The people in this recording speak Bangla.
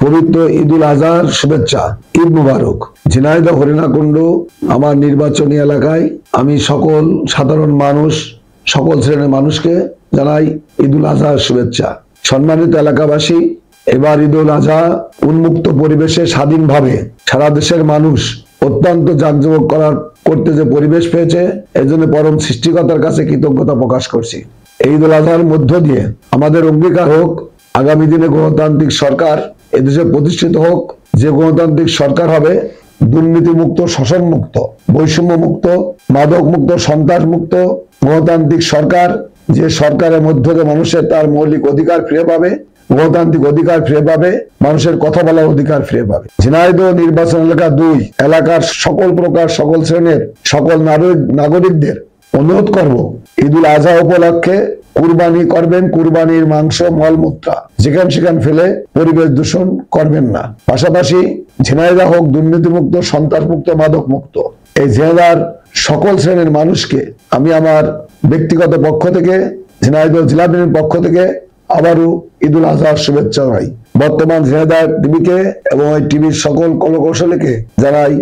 পবিত্র ঈদুল আজহার শুভেচ্ছা। ঈদ মুবারক। ঝিনাইদহ হরিণাকুণ্ড আমার নির্বাচনী এলাকায় আমি সকল সাধারণ মানুষ, সকল শ্রেণীর মানুষকে জানাই ঈদুল আজহার শুভেচ্ছা। সম্মানিত এলাকাবাসী, এবার ঈদুল আজহা উন্মুক্ত পরিবেশে স্বাধীনভাবে সারা দেশের মানুষ অত্যন্ত জাঁকজমক করতে যে পরিবেশ পেয়েছে, এই জন্য পরম সৃষ্টিকর্তার কাছে কৃতজ্ঞতা প্রকাশ করছি। এই ঈদুল আজহার মধ্য দিয়ে আমাদের অঙ্গীকার হোক, আগামী দিনে গণতান্ত্রিক সরকার এদেশে প্রতিষ্ঠিত হোক। যে গণতান্ত্রিক সরকার হবে দুর্নীতিমুক্ত, শোষণমুক্ত, বৈষম্য মুক্ত, মাদক মুক্ত, সন্ত্রাস মুক্ত গণতান্ত্রিক সরকার। যে সরকারের মধ্য দিয়ে মানুষের তার মৌলিক অধিকার ফিরে পাবে, গণতান্ত্রিক অধিকার ফিরে পাবে, মানুষের কথা বলার অধিকার ফিরে পাবে। ঝিনাইদহ নির্বাচন এলাকা 2 এলাকার সকল প্রকার, সকল শ্রেণীর, সকল নাগরিকদের অনুরোধ করব, ঈদুল আজহা উপলক্ষে কুরবানি করবেন। কুরবানির মাংস, মলমূত্রা যেখানে সেখানে ফেলে পরিবেশ দূষণ করবেন না। পাশাপাশি ঝিনাইদহ হোক দুর্নীতিমুক্ত, সন্ত্রাস মুক্ত, মাদক মুক্ত। এই ঝিনাইদহের সকল শ্রেণীর মানুষকে আমি আমার ব্যক্তিগত পক্ষ থেকে, ঝিনাইদহ জেলা বিএনপির পক্ষ থেকে আবারও ঈদুল আজহার শুভেচ্ছা জানাই। বর্তমান ঝিনাইদহ টিভিকে এবং এই টিভির সকল কলকৌশলীকে জানাই